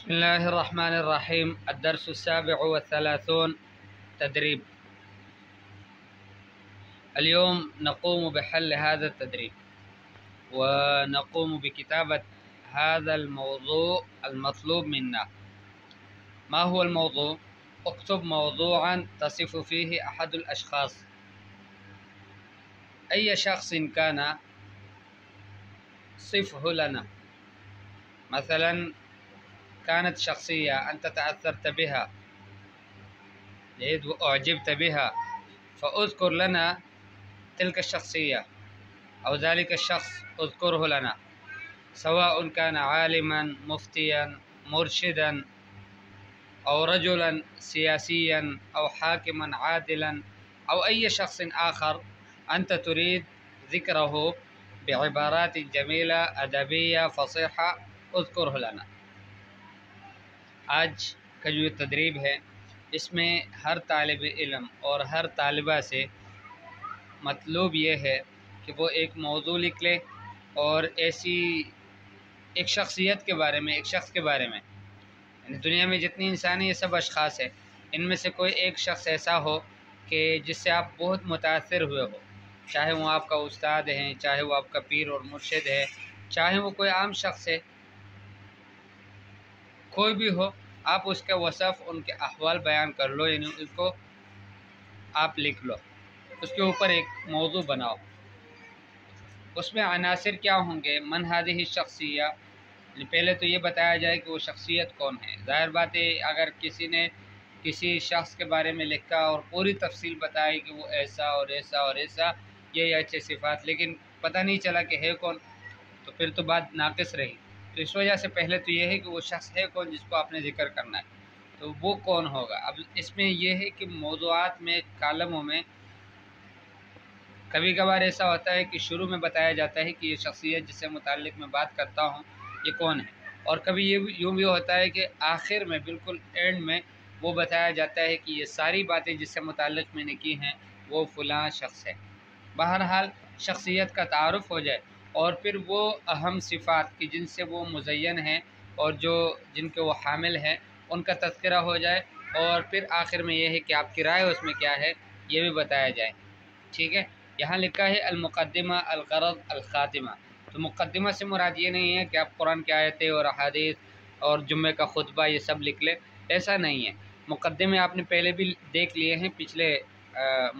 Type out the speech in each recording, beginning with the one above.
بسم الله الرحمن الرحيم. الدرس 37 تدريب. اليوم نقوم بحل هذا التدريب ونقوم بكتابة هذا الموضوع المطلوب منا. ما هو الموضوع؟ اكتب موضوعا تصف فيه أحد الأشخاص، أي شخص كان صفه لنا. مثلا كانت شخصية أنت تأثرت بها وأعجبت بها، فأذكر لنا تلك الشخصية أو ذلك الشخص، اذكره لنا، سواء كان عالما، مفتيا، مرشدا، أو رجلا سياسيا، أو حاكما عادلا، أو أي شخص آخر أنت تريد ذكره بعبارات جميلة أدبية فصيحة، اذكره لنا. آج کا جو تدریب ہے اس میں ہر طالب علم اور ہر طالبہ سے مطلوب یہ ہے کہ وہ ایک موضوع لکھ لے اور ایسی ایک شخصیت کے بارے میں، ایک شخص کے بارے میں، یعنی دنیا میں جتنی انسانی یہ سب اشخاص ہیں، ان میں سے کوئی ایک شخص ایسا ہو کہ جس سے آپ بہت متاثر ہوئے ہو، چاہے وہ آپ کا استاد ہے، چاہے وہ آپ کا پیر اور مرشد ہے، چاہے وہ کوئی عام شخص ہے، کوئی بھی ہو، آپ اس کے وصف، ان کے احوال بیان کر لو، یعنی اس کو آپ لکھ لو، اس کے اوپر ایک موضوع بناؤ۔ اس میں عناصر کیا ہوں گے؟ من هذه الشخصیہ، پہلے تو یہ بتایا جائے کہ وہ شخصیت کون ہے۔ ظاہر بات ہے اگر کسی نے کسی شخص کے بارے میں لکھا اور پوری تفصیل بتائی کہ وہ ایسا اور ایسا اور ایسا، یہ اچھے صفات، لیکن پتہ نہیں چلا کہ ہے کون، تو پھر تو بات ناقص رہی۔ تو اس وجہ سے پہلے تو یہ ہے کہ وہ شخص ہے کون جس کو آپ نے ذکر کرنا ہے، تو وہ کون ہوگا۔ اب اس میں یہ ہے کہ موضوعات میں، کالموں میں کبھی کبھار ایسا ہوتا ہے کہ شروع میں بتایا جاتا ہے کہ یہ شخصیت جس سے متعلق میں بات کرتا ہوں یہ کون ہے، اور کبھی یہ یوں بھی ہوتا ہے کہ آخر میں، بالکل اینڈ میں وہ بتایا جاتا ہے کہ یہ ساری باتیں جس سے متعلق میں نے کی ہیں وہ فلاں شخص ہے۔ بہرحال شخصیت کا تعارف ہو جائے اور پھر وہ اہم صفات کی جن سے وہ مزین ہیں اور جن کے وہ حامل ہیں ان کا تذکرہ ہو جائے، اور پھر آخر میں یہ ہے کہ آپ کی رائے اس میں کیا ہے یہ بھی بتایا جائے۔ ٹھیک ہے، یہاں لکھا ہے المقدمہ الغرض الخاتمہ، تو مقدمہ سے مراد یہ نہیں ہے کہ آپ قرآن کی آیتیں اور احادیث اور جمعے کا خطبہ یہ سب لکھ لیں، ایسا نہیں ہے۔ مقدمے آپ نے پہلے بھی دیکھ لیے ہیں پچھلے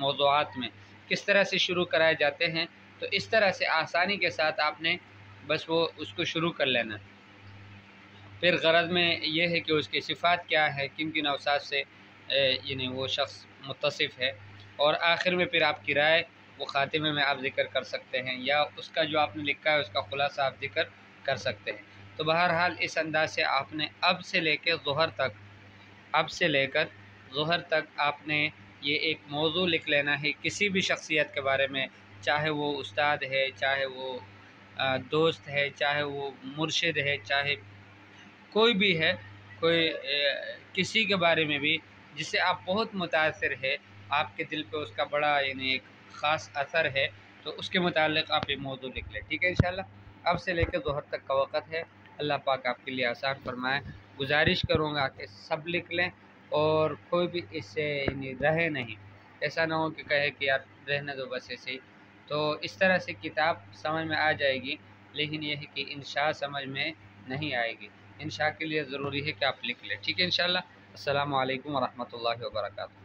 موضوعات میں کس طرح سے شروع کرائے جاتے ہیں، تو اس طرح سے آسانی کے ساتھ آپ نے بس وہ اس کو شروع کر لینا۔ پھر غرض میں یہ ہے کہ اس کی صفات کیا ہے، کن کن اوصاف سے یعنی وہ شخص متصف ہے، اور آخر میں پھر آپ کی رائے وہ خاتمے میں آپ ذکر کر سکتے ہیں، یا اس کا جو آپ نے لکھا ہے اس کا خلاصہ آپ ذکر کر سکتے ہیں۔ تو بہرحال اس انداز سے آپ نے اب سے لے کے ظہر تک آپ نے یہ ایک موضوع لکھ لینا ہے کسی بھی شخصیت کے بارے میں، چاہے وہ استاد ہے، چاہے وہ دوست ہے، چاہے وہ مرشد ہے، چاہے کوئی بھی ہے، کوئی کسی کے بارے میں بھی جس سے آپ بہت متاثر ہے، آپ کے دل پہ اس کا بڑا یعنی ایک خاص اثر ہے، تو اس کے متعلق آپ یہ موضوع لکھ لیں۔ ٹھیک ہے انشاءاللہ۔ اب سے لے کے ظہر تک کا وقت ہے، اللہ پاک آپ کے لیے آسان فرمائے۔ گزارش کروں گا کہ سب لکھ لیں اور کوئی بھی اس سے یعنی رہے نہیں، ایسا نہ ہو کہ کہے کہ یار رہنے دو بس ایسے ہی۔ تو اس طرح سے کتاب سمجھ میں آ جائے گی، لیکن یہ ہے کہ انشاء سمجھ میں نہیں آئے گی۔ انشاء کے لیے ضروری ہے کہ آپ لکھ لیں۔ ٹھیک ہے انشاءاللہ۔ السلام علیکم ورحمۃ اللہ وبرکاتہ۔